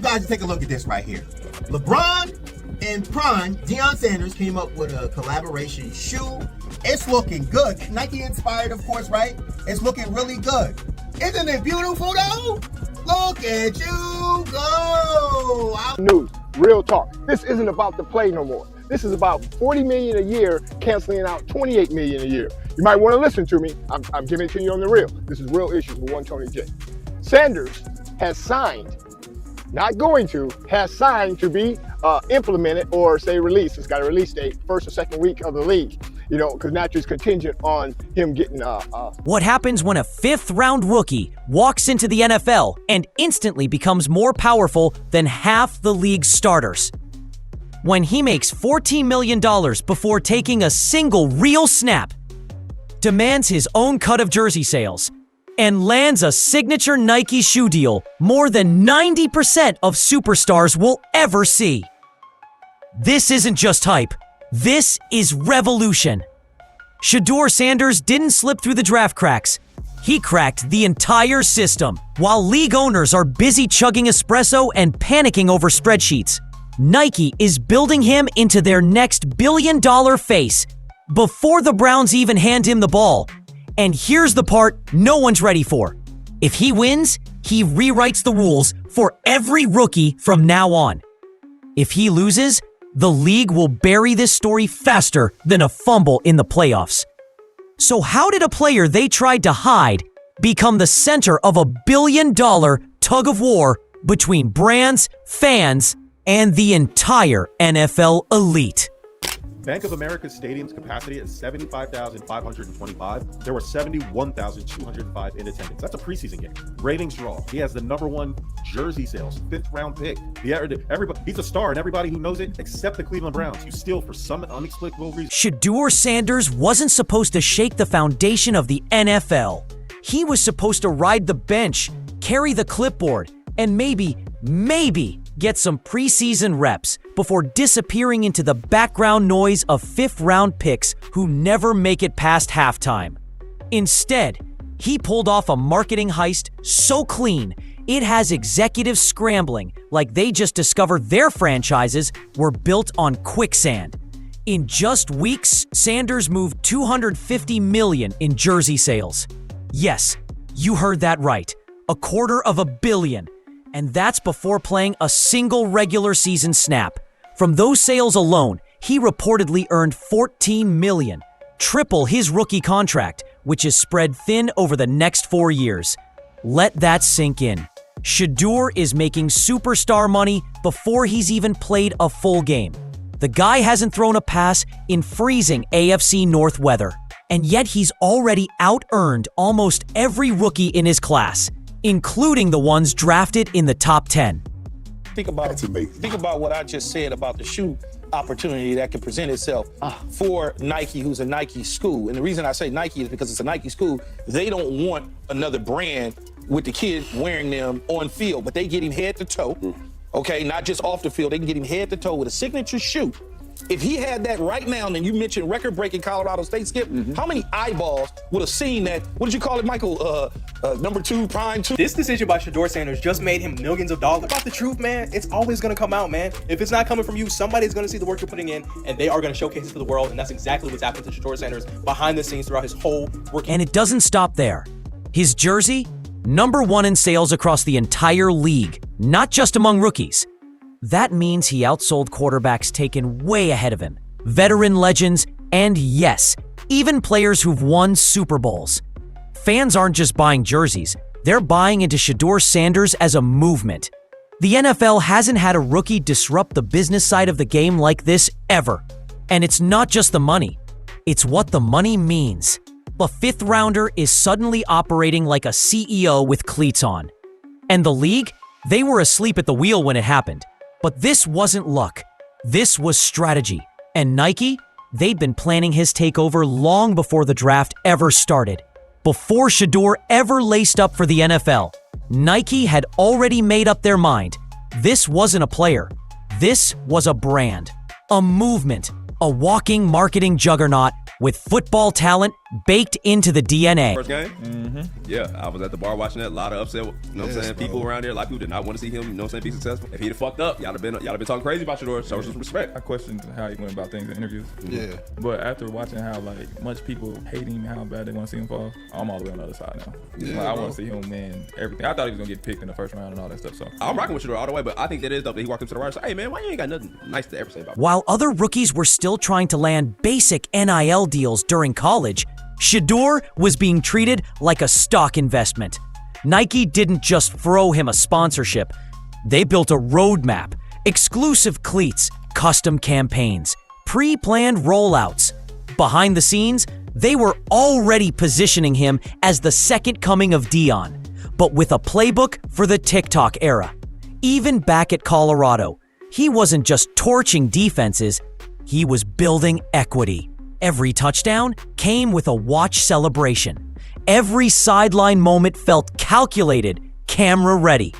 you guys to take a look at this right here. LeBron and Deion Sanders came up with a collaboration shoe. It's looking good. Nike inspired, of course, right? It's looking really good. Isn't it beautiful, though? Look at you go. News, real talk. This isn't about the play no more. This is about $40 million a year canceling out $28 million a year. You might want to listen to me. I'm giving it to you on the real. This is Real Issues with one Tony J. Sanders has signed, not going to, has signed to be implemented or say released. It's got a release date, first or second week of the league. You know, because naturally it's contingent on him getting What happens when a fifth-round rookie walks into the NFL and instantly becomes more powerful than half the league's starters? When he makes $14 million before taking a single real snap, demands his own cut of jersey sales, and lands a signature Nike shoe deal more than 90% of superstars will ever see. This isn't just hype. This is revolution. Shedeur Sanders didn't slip through the draft cracks. He cracked the entire system. While league owners are busy chugging espresso and panicking over spreadsheets, Nike is building him into their next billion-dollar face before the Browns even hand him the ball. And here's the part no one's ready for. If he wins, he rewrites the rules for every rookie from now on. If he loses, the league will bury this story faster than a fumble in the playoffs. So how did a player they tried to hide become the center of a billion-dollar tug-of-war between brands, fans, and the entire NFL elite? Bank of America's stadium's capacity is 75,525. There were 71,205 in attendance. That's a preseason game. Ratings draw. He has the #1 jersey sales, 5th round pick. Everybody, he's a star, and everybody who knows it, except the Cleveland Browns, who still, for some inexplicable reason. Shedeur Sanders wasn't supposed to shake the foundation of the NFL. He was supposed to ride the bench, carry the clipboard, and maybe get some preseason reps before disappearing into the background noise of 5th-round picks who never make it past halftime. Instead, he pulled off a marketing heist so clean, it has executives scrambling like they just discovered their franchises were built on quicksand. In just weeks, Sanders moved $250 million in jersey sales. Yes, you heard that right. $250 million. And that's before playing a single regular season snap. From those sales alone, he reportedly earned $14 million, triple his rookie contract, which is spread thin over the next 4 years. Let that sink in. Shedeur is making superstar money before he's even played a full game. The guy hasn't thrown a pass in freezing AFC North weather, and yet he's already out-earned almost every rookie in his class, including the ones drafted in the top 10. Think about what I just said about the shoe opportunity that can present itself for Nike, who's a Nike school. And the reason I say Nike is because it's a Nike school. They don't want another brand with the kid wearing them on field, but they get him head to toe, okay? Not just off the field, they can get him head to toe with a signature shoe. If he had that right now, and then you mentioned record-breaking Colorado State, Skip, how many eyeballs would have seen that? What did you call it, Michael? #2, prime 2? This decision by Shedeur Sanders just made him millions of dollars. About the truth, man, it's always going to come out, man. If it's not coming from you, somebody's going to see the work you're putting in, and they are going to showcase it to the world, and that's exactly what's happened to Shedeur Sanders behind the scenes throughout his whole working. And it doesn't stop there. His jersey, #1 in sales across the entire league, not just among rookies. That means he outsold quarterbacks taken way ahead of him, veteran legends, and yes, even players who've won Super Bowls. Fans aren't just buying jerseys, they're buying into Shedeur Sanders as a movement. The NFL hasn't had a rookie disrupt the business side of the game like this ever. And it's not just the money, it's what the money means. A 5th rounder is suddenly operating like a CEO with cleats on. And the league, they were asleep at the wheel when it happened. But this wasn't luck. This was strategy. And Nike, they'd been planning his takeover long before the draft ever started. Before Shedeur ever laced up for the NFL, Nike had already made up their mind. This wasn't a player. This was a brand, a movement, a walking marketing juggernaut with football talent baked into the DNA. First game? Yeah, I was at the bar watching that. A lot of upset, you know what I'm saying? People around there, a lot of people did not want to see him, you know what I'm saying, be successful. If he'd have fucked up, y'all have been talking crazy about Shedeur. Show some respect. I questioned how he went about things in interviews. Yeah. But after watching how much people hate him, how bad they want to see him fall, I'm all the way on the other side now. Yeah, I want to see him win everything. I thought he was gonna get picked in the first round and all that stuff. So I'm rocking with Shedeur all the way, but I think that is dope that he walked up to the right and said, hey man, why you ain't got nothing nice to ever say about me? While other rookies were still trying to land basic NIL deals during college, Shedeur was being treated like a stock investment. Nike didn't just throw him a sponsorship. They built a roadmap, exclusive cleats, custom campaigns, pre-planned rollouts. Behind the scenes, they were already positioning him as the second coming of Dion, but with a playbook for the TikTok era. Even back at Colorado, he wasn't just torching defenses, he was building equity. Every touchdown came with a watch celebration. Every sideline moment felt calculated, camera ready.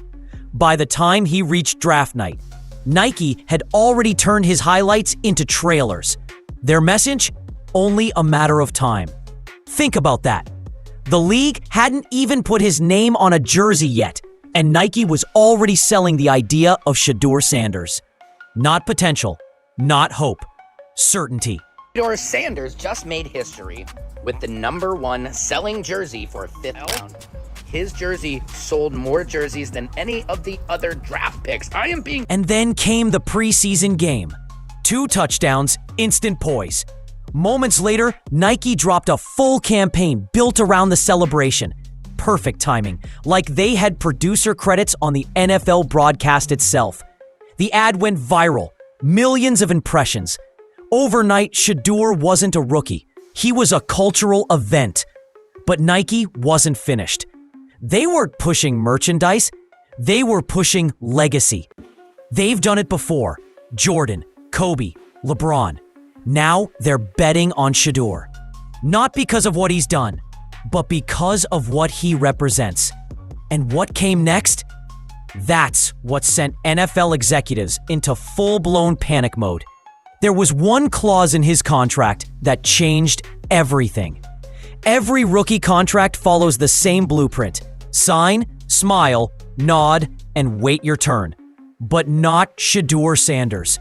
By the time he reached draft night, Nike had already turned his highlights into trailers. Their message? Only a matter of time. Think about that. The league hadn't even put his name on a jersey yet, and Nike was already selling the idea of Shedeur Sanders. Not potential, not hope, certainty. Shedeur Sanders just made history with the #1 selling jersey for 5th round. His jersey sold more jerseys than any of the other draft picks. And then came the preseason game. 2 touchdowns, instant poise. Moments later, Nike dropped a full campaign built around the celebration. Perfect timing, like they had producer credits on the NFL broadcast itself. The ad went viral, millions of impressions. Overnight, Shedeur wasn't a rookie. He was a cultural event. But Nike wasn't finished. They weren't pushing merchandise, they were pushing legacy. They've done it before. Jordan, Kobe, LeBron. Now they're betting on Shedeur. Not because of what he's done, but because of what he represents. And what came next? That's what sent NFL executives into full-blown panic mode. There was one clause in his contract that changed everything. Every rookie contract follows the same blueprint. Sign, smile, nod, and wait your turn. But not Shedeur Sanders.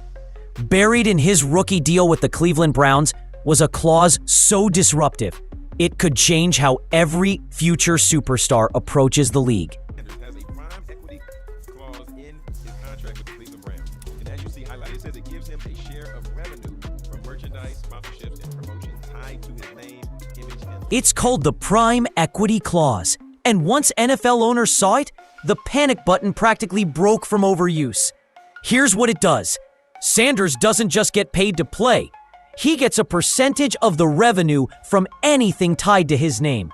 Buried in his rookie deal with the Cleveland Browns was a clause so disruptive, it could change how every future superstar approaches the league. Has a prime equity clause in his contract with the Cleveland Browns. And as you see highlighted, it says it gives him a share of revenue from merchandise, sponsorships, and promotions tied to his name, image, and It's called the Prime Equity Clause. And once NFL owners saw it, the panic button practically broke from overuse. Here's what it does. Sanders doesn't just get paid to play. He gets a percentage of the revenue from anything tied to his name.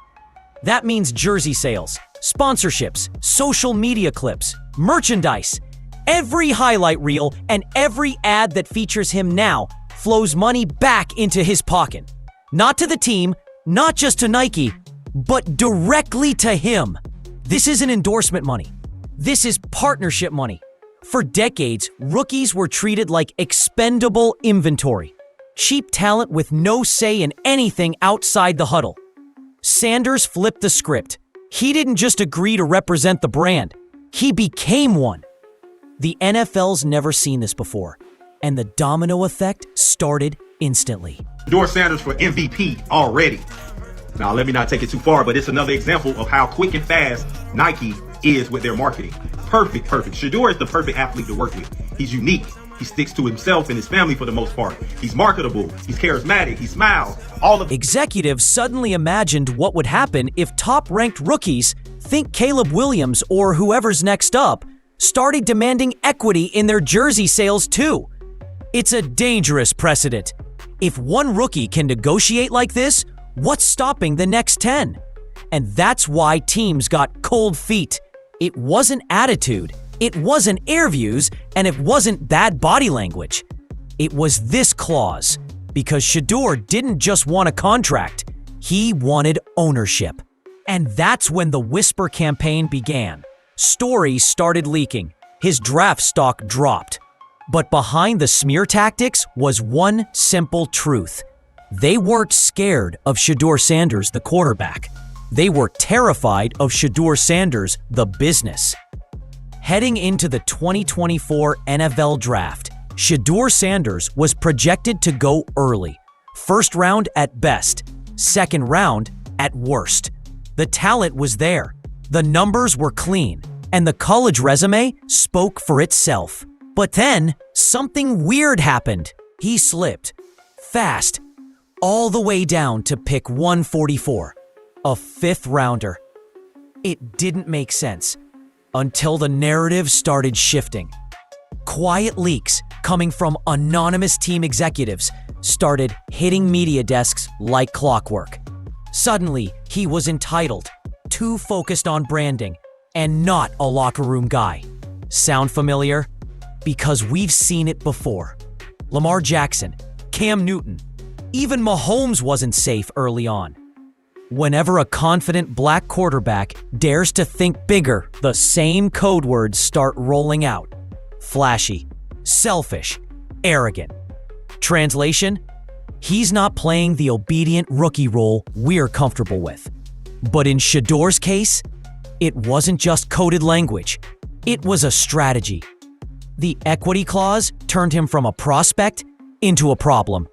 That means jersey sales, sponsorships, social media clips, merchandise. Every highlight reel and every ad that features him now flows money back into his pocket. Not to the team, not just to Nike, but directly to him. This isn't endorsement money. This is partnership money. For decades, rookies were treated like expendable inventory. Cheap talent with no say in anything outside the huddle. Sanders flipped the script. He didn't just agree to represent the brand. He became one. The NFL's never seen this before, and the domino effect started instantly. Shedeur Sanders for MVP already. Now, let me not take it too far, but it's another example of how quick and fast Nike is with their marketing. Perfect. Shedeur is the perfect athlete to work with. He's unique. He sticks to himself and his family for the most part. He's marketable. He's charismatic. He smiles. Executives suddenly imagined what would happen if top-ranked rookies, think Caleb Williams or whoever's next up, started demanding equity in their jersey sales too. It's a dangerous precedent. If one rookie can negotiate like this, what's stopping the next 10? And that's why teams got cold feet. It wasn't attitude, it wasn't air views, and it wasn't bad body language. It was this clause, because Shedeur didn't just want a contract, he wanted ownership. And that's when the Whisper campaign began. Stories started leaking. His draft stock dropped. But behind the smear tactics was one simple truth. They weren't scared of Shedeur Sanders, the quarterback. They were terrified of Shedeur Sanders, the business. Heading into the 2024 NFL Draft, Shedeur Sanders was projected to go early. First round at best, second round at worst. The talent was there, the numbers were clean, and the college resume spoke for itself. But then, something weird happened. He slipped, fast, all the way down to pick 144, a fifth rounder. It didn't make sense until the narrative started shifting. Quiet leaks coming from anonymous team executives started hitting media desks like clockwork. Suddenly, he was entitled, too focused on branding, and not a locker room guy. Sound familiar? Because we've seen it before. Lamar Jackson, Cam Newton, even Mahomes wasn't safe early on. Whenever a confident black quarterback dares to think bigger, the same code words start rolling out. Flashy, selfish, arrogant. Translation? He's not playing the obedient rookie role we're comfortable with. But in Shedeur's case, it wasn't just coded language. It was a strategy. The equity clause turned him from a prospect into a problem.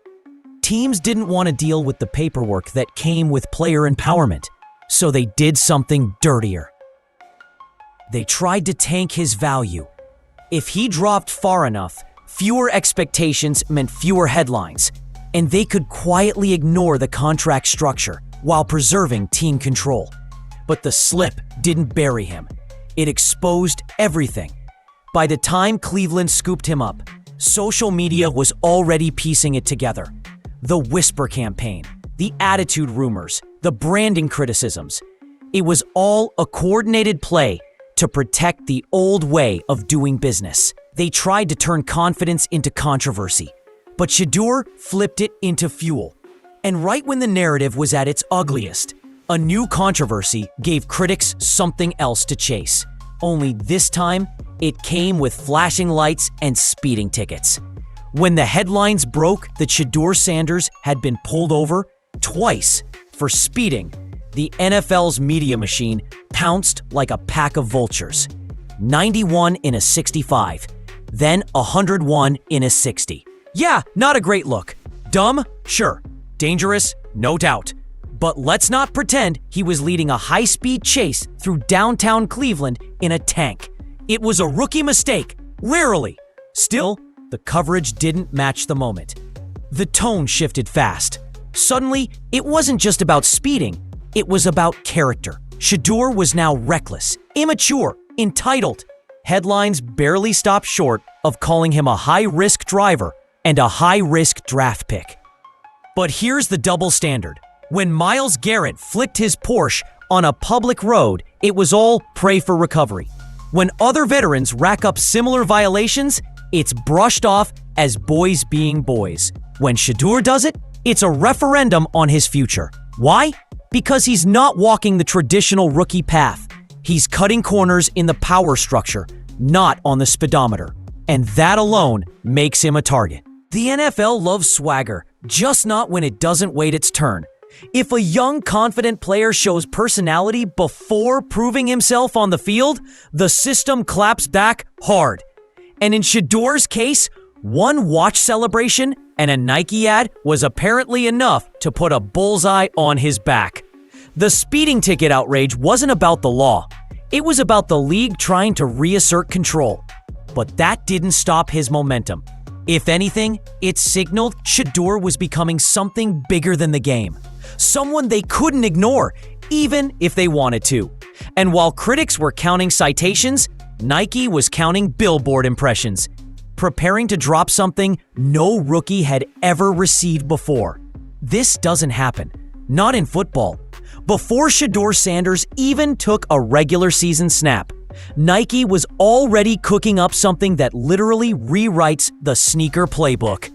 Teams didn't want to deal with the paperwork that came with player empowerment, so they did something dirtier. They tried to tank his value. If he dropped far enough, fewer expectations meant fewer headlines, and they could quietly ignore the contract structure while preserving team control. But the slip didn't bury him. It exposed everything. By the time Cleveland scooped him up, social media was already piecing it together. The whisper campaign, the attitude rumors, the branding criticisms. It was all a coordinated play to protect the old way of doing business. They tried to turn confidence into controversy, but Shedeur flipped it into fuel. And right when the narrative was at its ugliest, a new controversy gave critics something else to chase. Only this time, it came with flashing lights and speeding tickets. When the headlines broke that Shedeur Sanders had been pulled over twice for speeding, the NFL's media machine pounced like a pack of vultures. 91 in a 65, then 101 in a 60. Yeah, not a great look. Dumb? Sure. Dangerous? No doubt. But let's not pretend he was leading a high-speed chase through downtown Cleveland in a tank. It was a rookie mistake, literally. Still, the coverage didn't match the moment. The tone shifted fast. Suddenly, it wasn't just about speeding, it was about character. Shedeur was now reckless, immature, entitled. Headlines barely stopped short of calling him a high-risk driver and a high-risk draft pick. But here's the double standard. When Myles Garrett flicked his Porsche on a public road, it was all pray for recovery. When other veterans rack up similar violations, it's brushed off as boys being boys. When Shedeur does it, it's a referendum on his future. Why? Because he's not walking the traditional rookie path. He's cutting corners in the power structure, not on the speedometer. And that alone makes him a target. The NFL loves swagger, just not when it doesn't wait its turn. If a young, confident player shows personality before proving himself on the field, the system claps back hard. And in Shedeur's case, one watch celebration and a Nike ad was apparently enough to put a bullseye on his back. The speeding ticket outrage wasn't about the law. It was about the league trying to reassert control. But that didn't stop his momentum. If anything, it signaled Shedeur was becoming something bigger than the game. Someone they couldn't ignore, even if they wanted to. And while critics were counting citations, Nike was counting billboard impressions, preparing to drop something no rookie had ever received before. This doesn't happen. Not in football. Before Shedeur Sanders even took a regular season snap, Nike was already cooking up something that literally rewrites the sneaker playbook.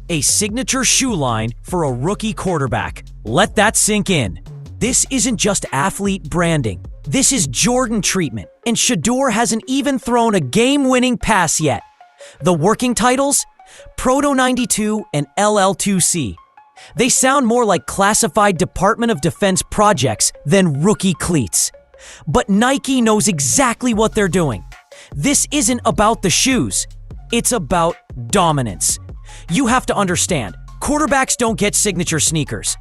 A signature shoe line for a rookie quarterback. Let that sink in. This isn't just athlete branding. This is Jordan treatment, and Shedeur hasn't even thrown a game-winning pass yet. The working titles? Proto 92 and LL2C. They sound more like classified Department of Defense projects than rookie cleats. But Nike knows exactly what they're doing. This isn't about the shoes. It's about dominance. You have to understand, quarterbacks don't get signature sneakers.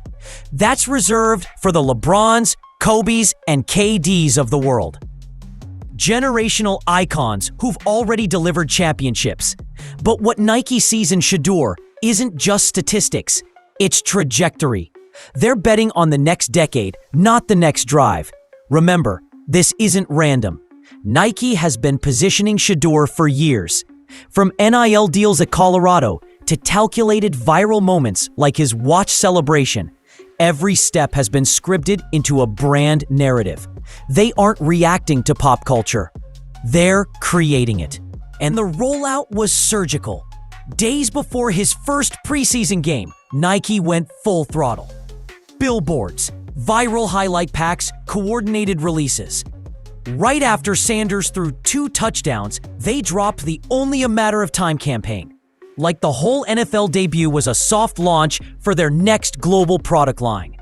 That's reserved for the LeBrons, Kobe's, and KD's of the world. Generational icons who've already delivered championships. But what Nike sees in Shedeur isn't just statistics, it's trajectory. They're betting on the next decade, not the next drive. Remember, this isn't random. Nike has been positioning Shedeur for years. From NIL deals at Colorado to calculated viral moments like his watch celebration, every step has been scripted into a brand narrative. They aren't reacting to pop culture. They're creating it. And the rollout was surgical. Days before his first preseason game, Nike went full throttle. Billboards, viral highlight packs, coordinated releases. Right after Sanders threw 2 touchdowns, they dropped the Only a Matter of Time campaign. Like the whole NFL debut was a soft launch for their next global product line.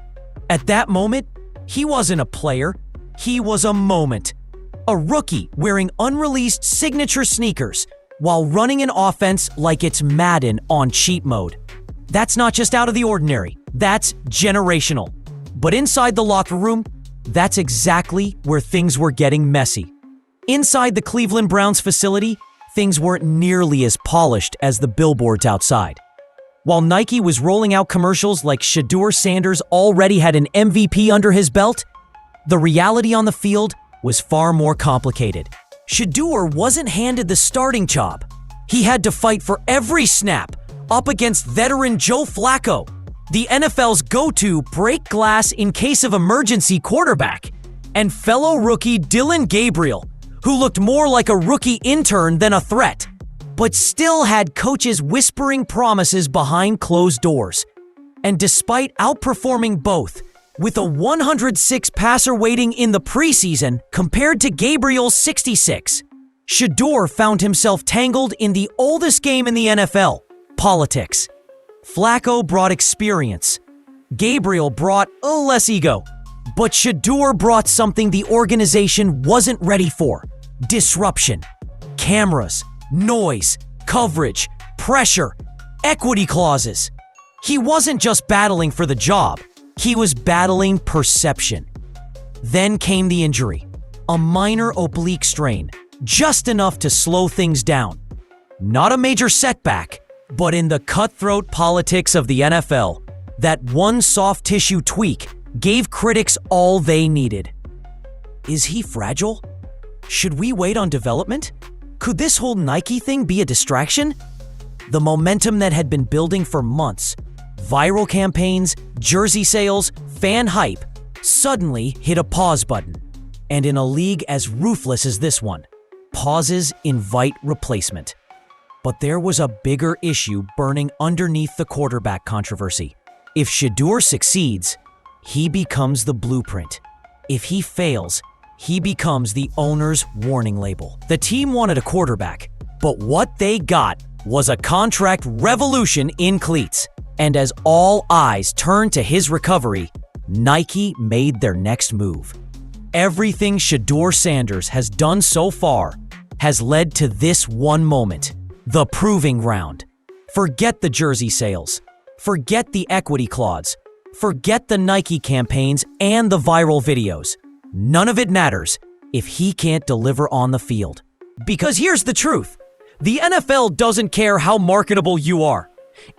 At that moment, he wasn't a player, he was a moment. A rookie wearing unreleased signature sneakers while running an offense like it's Madden on cheat mode. That's not just out of the ordinary, that's generational. But inside the locker room, that's exactly where things were getting messy. Inside the Cleveland Browns facility, things weren't nearly as polished as the billboards outside. While Nike was rolling out commercials like Shedeur Sanders already had an MVP under his belt, the reality on the field was far more complicated. Shedeur wasn't handed the starting job. He had to fight for every snap up against veteran Joe Flacco, the NFL's go-to break glass in case of emergency quarterback, and fellow rookie Dillon Gabriel, who looked more like a rookie intern than a threat, but still had coaches whispering promises behind closed doors. And despite outperforming both, with a 106 passer rating in the preseason compared to Gabriel's 66, Shedeur found himself tangled in the oldest game in the NFL, politics. Flacco brought experience. Gabriel brought less ego. But Shedeur brought something the organization wasn't ready for: disruption. Cameras, noise, coverage, pressure, equity clauses. He wasn't just battling for the job, he was battling perception. Then came the injury, a minor oblique strain, just enough to slow things down. Not a major setback, but in the cutthroat politics of the NFL, that one soft tissue tweak gave critics all they needed. Is he fragile? Should we wait on development? Could this whole Nike thing be a distraction? The momentum that had been building for months, viral campaigns, jersey sales, fan hype, suddenly hit a pause button. And in a league as ruthless as this one, pauses invite replacement. But there was a bigger issue burning underneath the quarterback controversy. If Shedeur succeeds, he becomes the blueprint. If he fails, he becomes the owner's warning label. The team wanted a quarterback, but what they got was a contract revolution in cleats. And as all eyes turned to his recovery, Nike made their next move. Everything Shedeur Sanders has done so far has led to this one moment, the proving ground. Forget the jersey sales. Forget the equity clause. Forget the Nike campaigns and the viral videos. None of it matters if he can't deliver on the field. Because here's the truth. The NFL doesn't care how marketable you are.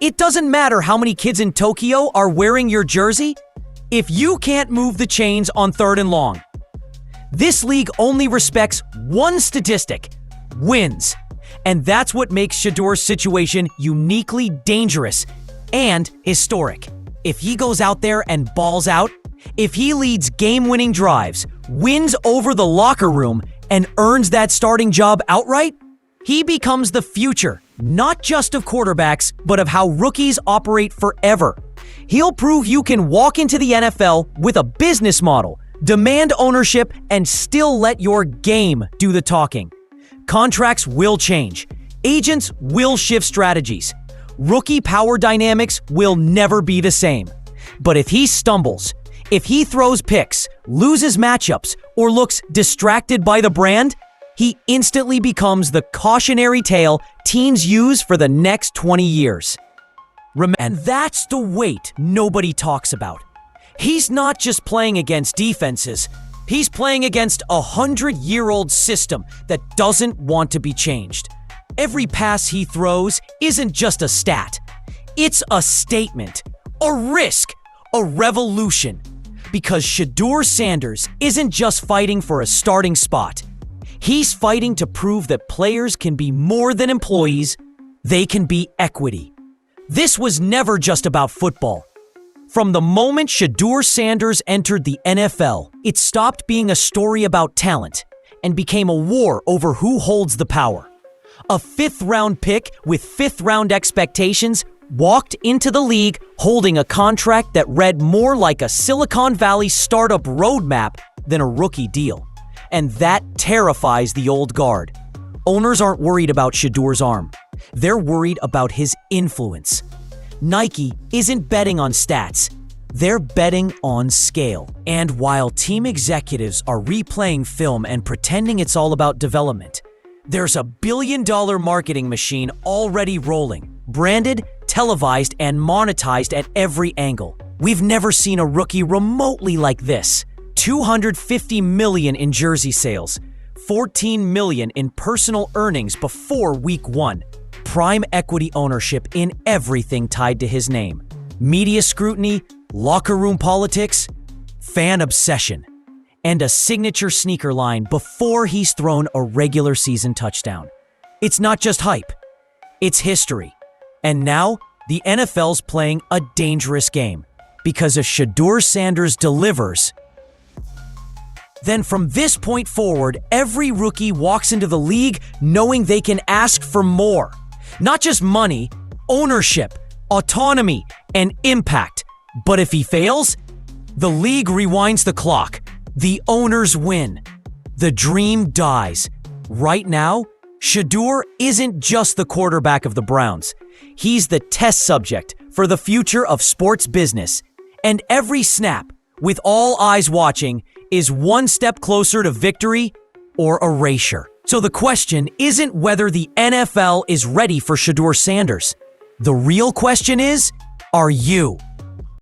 It doesn't matter how many kids in Tokyo are wearing your jersey if you can't move the chains on 3rd and long. This league only respects one statistic: wins. And that's what makes Shedeur's situation uniquely dangerous and historic. If he goes out there and balls out, if he leads game-winning drives, wins over the locker room, and earns that starting job outright, he becomes the future, not just of quarterbacks, but of how rookies operate forever. He'll prove you can walk into the NFL with a business model, demand ownership, and still let your game do the talking. Contracts will change. Agents will shift strategies. rookie power dynamics will never be the same. But if he stumbles, if he throws picks, loses matchups, or looks distracted by the brand, he instantly becomes the cautionary tale teens use for the next 20 years. And that's the weight nobody talks about. He's not just playing against defenses, he's playing against a 100-year-old system that doesn't want to be changed. Every pass he throws isn't just a stat. It's a statement, a risk, a revolution. Because Shedeur Sanders isn't just fighting for a starting spot. He's fighting to prove that players can be more than employees, they can be equity. This was never just about football. From the moment Shedeur Sanders entered the NFL, it stopped being a story about talent and became a war over who holds the power. A fifth-round pick with fifth-round expectations walked into the league holding a contract that read more like a Silicon Valley startup roadmap than a rookie deal. And that terrifies the old guard. Owners aren't worried about Shedeur's arm. They're worried about his influence. Nike isn't betting on stats. They're betting on scale. And while team executives are replaying film and pretending it's all about development, there's a billion-dollar marketing machine already rolling, branded, televised, and monetized at every angle. We've never seen a rookie remotely like this. $250 million in jersey sales, $14 million in personal earnings before week 1. Prime equity ownership in everything tied to his name. Media scrutiny, locker room politics, fan obsession, and a signature sneaker line before he's thrown a regular season touchdown. It's not just hype, it's history. And now, the NFL's playing a dangerous game. Because if Shedeur Sanders delivers, then from this point forward, every rookie walks into the league knowing they can ask for more. Not just money, ownership, autonomy, and impact. But if he fails, the league rewinds the clock. The owners win. The dream dies. Right now, Shedeur isn't just the quarterback of the Browns. He's the test subject for the future of sports business. And every snap, with all eyes watching, is one step closer to victory or erasure. So the question isn't whether the NFL is ready for Shedeur Sanders. The real question is, are you?